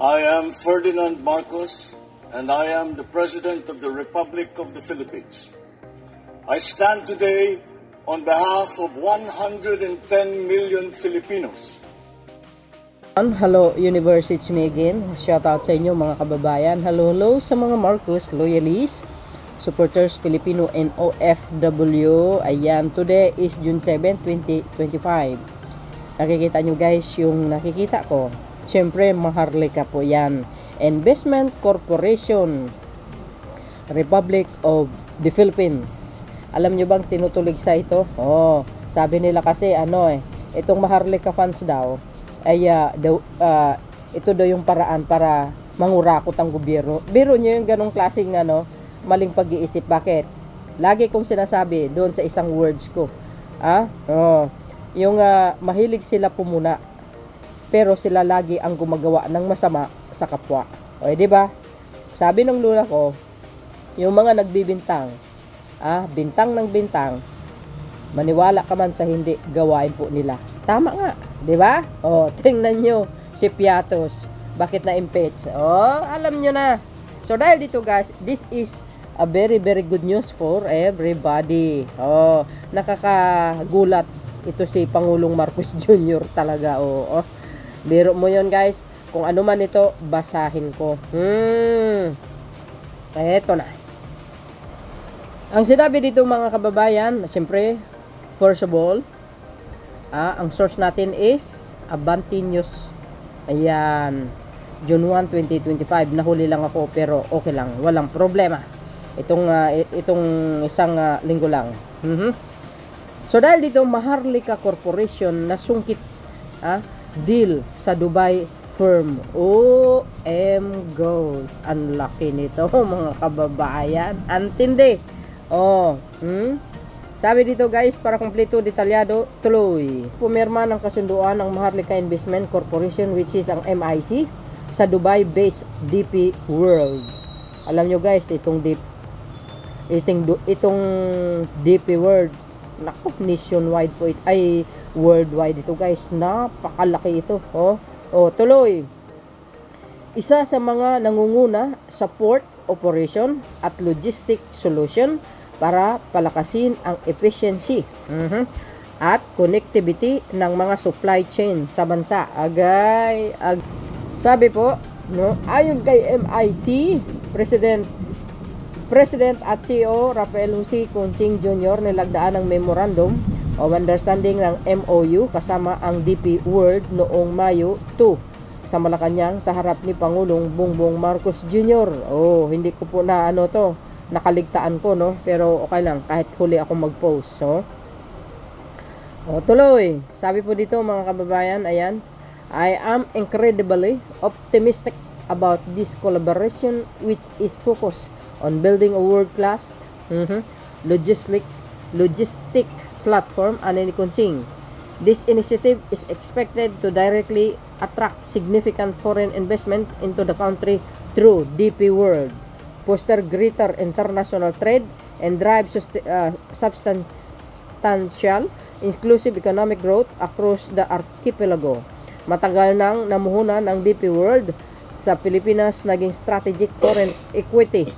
I am Ferdinand Marcos, and I am the President of the Republic of the Philippines. I stand today on behalf of 110 million Filipinos. Hello, University me again. Shout out sa inyo mga kababayan. Hello sa mga Marcos loyalists, supporters Filipino and OFW. Ayan, today is June 7, 2025. Nakikita nyo guys yung nakikita ko. Siyempre, Maharlika po yan. Investment Corporation, Republic of the Philippines. Alam nyo bang tinutulig sa ito? Sabi nila kasi itong Maharlika funds daw ay ito daw yung paraan para mangurakot ang gobyerno. Biro nyo yung ganong klaseng maling pag-iisip. Bakit? Lagi kong sinasabi doon sa isang words ko. Yung mahilig sila pumuna, pero sila lagi ang gumagawa ng masama sa kapwa. Di ba? Sabi ng lula ko, yung mga nagbibintang, bintang ng bintang, maniwala ka man sa hindi, gawain po nila. Tama nga, di ba? Tingnan nyo si Piatos, bakit na-impeach? Alam nyo na. So dahil dito guys, this is a very good news for everybody. Nakakagulat ito si Pangulong Marcos Jr. talaga. Biro mo yon guys. Kung ano man ito, basahin ko. Eto na. Ang sinabi dito mga kababayan, siyempre, first of all, ang source natin is Abante News. Ayan, June 1, 2025. Nahuli lang ako pero okay lang, walang problema. Itong isang linggo lang. So dahil dito Maharlika Corporation nasungkit deal sa Dubai firm. Goals. Ang laki nito mga kababayan. Antindi. Sabi dito guys, para kumpleto detalyado, tuloy. Pumirma ng kasunduan ng Maharlika Investment Corporation, which is ang MIC, sa Dubai-based DP World. Alam nyo guys, itong DP World, naku, nationwide po ito, ay worldwide ito guys. Napakalaki ito. Tuloy. Isa sa mga nangunguna sa port operation at logistic solution para palakasin ang efficiency at connectivity ng mga supply chain sa bansa. Sabi po, ayon kay MIC President at CEO Rafael Jose Consing Jr. nilagdaan ng memorandum of understanding ng MOU kasama ang DP World noong Mayo 2 sa Malacanang sa harap ni Pangulong Bongbong Marcos Jr. Hindi ko po na nakaligtaan ko, pero okay lang kahit huli ako mag-post. Tuloy. Sabi po dito mga kababayan, ayan, I am incredibly optimistic about this collaboration which is focused on building a world-class logistic platform and Consing. This initiative is expected to directly attract significant foreign investment into the country through DP World, foster greater international trade, and drive substantial inclusive economic growth across the archipelago. Matagal nang namuhunan ng DP World sa Pilipinas, naging strategic foreign equity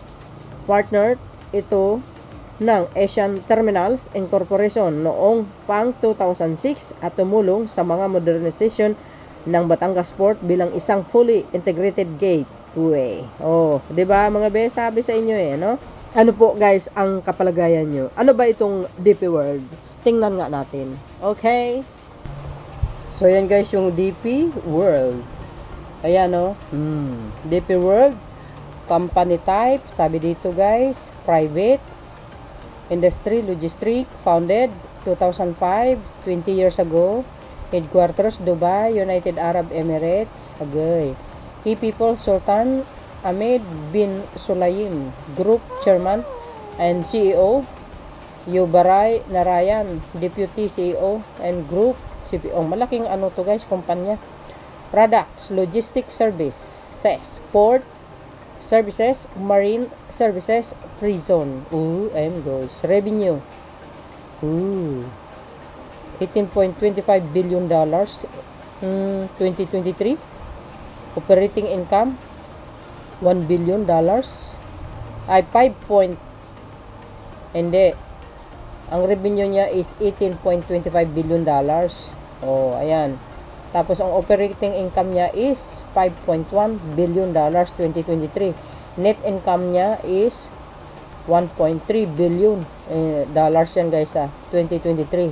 partner ito ng Asian Terminals Incorporation noong pang 2006 at tumulong sa mga modernization ng Batangas Port bilang isang fully integrated gateway. Di ba mga be, sabi sa inyo Ano po guys ang kapalagayan nyo? Ano ba itong DP World? Tingnan nga natin. Okay? So yan guys yung DP World. Ayan DP World, company type, sabi dito guys, private, industry, logistic, founded 2005, 20 years ago, headquarters Dubai, United Arab Emirates. Key people, Sultan Ahmed bin Sulaim, Group Chairman and CEO, Yubaray Narayan, Deputy CEO and Group CPO. Malaking to guys, kumpanya. Products, logistic services, port services, marine services, prison. Guys. Revenue. 18.25 billion dollars 2023. Operating income, $1 billion. Ay, hindi. Ang revenue niya is $18.25 billion. Oh, ayan. Tapos, ang operating income niya is $5.1 billion 2023. Net income niya is $1.3 billion dollars yan, guys, 2023.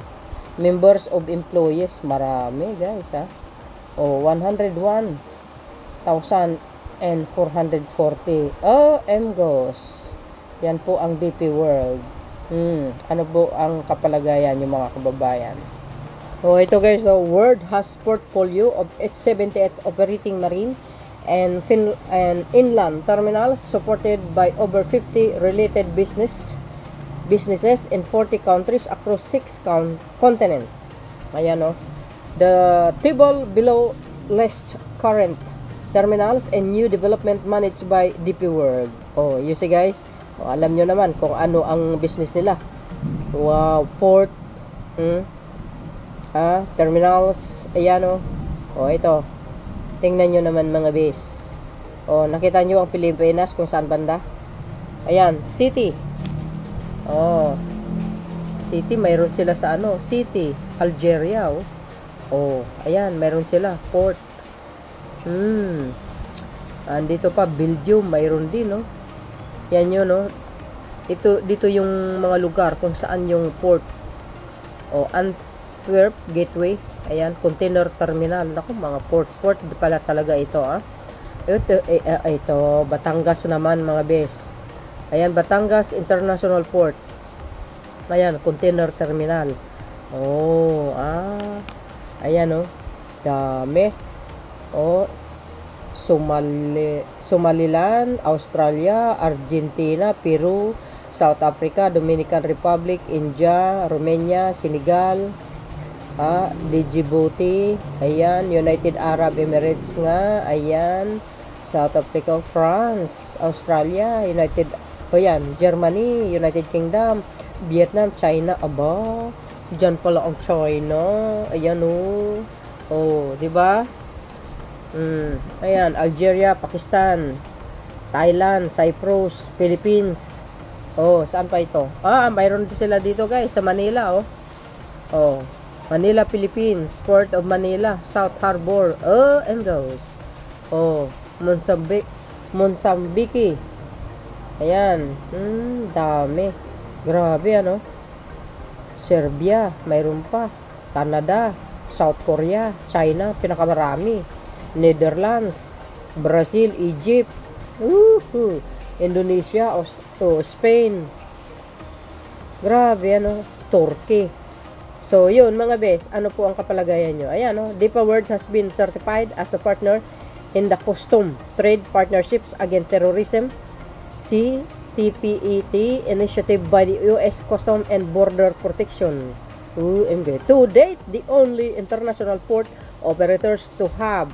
Members of employees, marami, guys, Oh, 101,440. OMGos. Yan po ang DP World. Ano po ang kapalagayan yung mga kababayan? So, ito, guys, World has portfolio of 78 operating marine and inland terminals supported by over 50 related businesses in 40 countries across 6 continents. Ayan, the table below lists current terminals and new development managed by DP World. Oh, you see, guys, alam nyo naman kung ano ang business nila. Wow, port, terminals, ayan, ito. Tingnan nyo naman, mga base. Nakita nyo ang Pilipinas kung saan banda? Ayan, city. City, mayroon sila sa city, Algeria, ayan, mayroon sila, port. Andito pa, Belgium, mayroon din, Yan yun, dito yung mga lugar kung saan yung port. Antwerp, Gateway, ayan, container terminal. Naku, mga port pala talaga ito, Ito, Batangas naman, mga bes. Ayan, Batangas International Port. Ayan, container terminal. Ayan, dami. Somaliland, Australia, Argentina, Peru, South Africa, Dominican Republic, India, Romania, Senegal, Djibouti, ayan, United Arab Emirates nga, ayan, South Africa, France, Australia, Germany, United Kingdom, Vietnam, China, dyan pala ang China, ayan, di ba? Ayan, Algeria, Pakistan, Thailand, Cyprus, Philippines. Saan pa ito? Mayroon din sila dito, guys, sa Manila, Manila, Philippines, Port of Manila, South Harbor, MGOs. Mozambique. Ayan, dami. Grabe, Serbia, mayroon pa. Canada, South Korea, China, pinakamarami. Netherlands, Brazil, Egypt, Indonesia, Spain. Grabe, Turkey. So, yun, mga bes, ano po ang kapalagayan nyo? Ayan, DP World has been certified as the partner in the Custom Trade Partnerships Against Terrorism, CTPET initiative by the U.S. Customs and Border Protection. To date, the only international port operators to have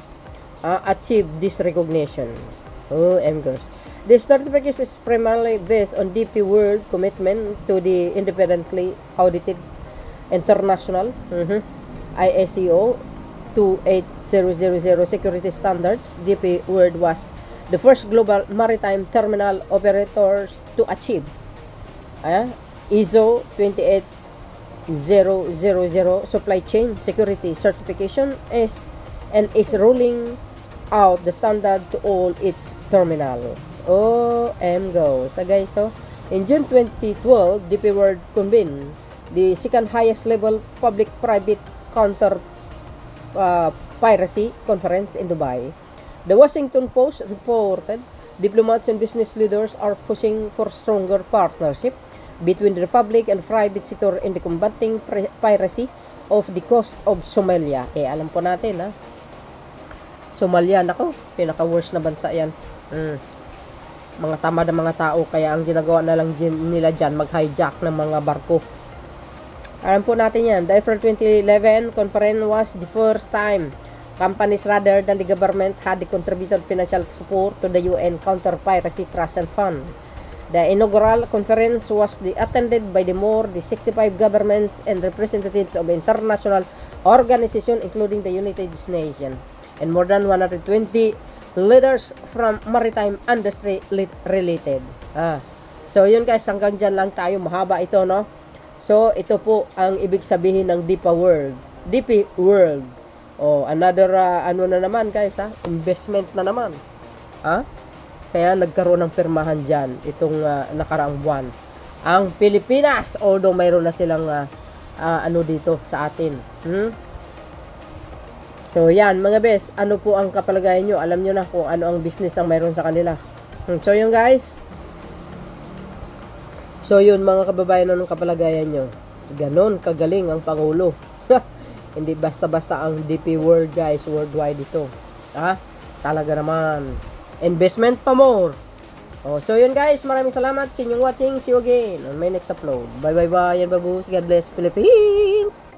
achieved this recognition. This certificate is primarily based on DP World commitment to the independently audited international ISO 28000 security standards. DP World was the first global maritime terminal operators to achieve ISO 28000 supply chain security certification is rolling out the standard to all its terminals. OMGO. So, guys, in June 2012, DP World convened the second highest level public-private counter piracy conference in Dubai. The Washington Post reported diplomats and business leaders are pushing for stronger partnership between the public and private sector in the combating piracy of the coast of Somalia. Alam po natin, Somalia, nako, pinaka-worst na bansa yan. Mga tamad na mga tao, kaya ang ginagawa na lang nila dyan, mag-hijack ng mga barko. Alam po natin yan. The April 2011 conference was the first time companies rather than the government had contributed financial support to the UN Counter-Piracy Trust and Fund. The inaugural conference was attended by more than 65 governments and representatives of international organizations, including the United Nations, and more than 120 leaders from maritime industry related. So yun guys, hanggang dyan lang tayo, mahaba ito, no? So ito po ang ibig sabihin ng DP World. Another ano na naman guys, investment na naman. Kaya nagkaroon ng pirmahan dyan itong nakaraang buwan. Ang Pilipinas, although mayroon na silang ano dito sa atin. So yan mga bes, ano po ang kapalagayan nyo? Alam nyo na kung ano ang business ang mayroon sa kanila. So yun guys. So yun mga kababayan, anong kapalagayan nyo? Ganon kagaling ang Pangulo. Hindi basta-basta ang DP World guys, worldwide ito. Talaga naman. Investment pa more. So yun guys, maraming salamat sa inyong watching. See you again on my next upload. Bye bye bye. Yan bagus. God bless Philippines.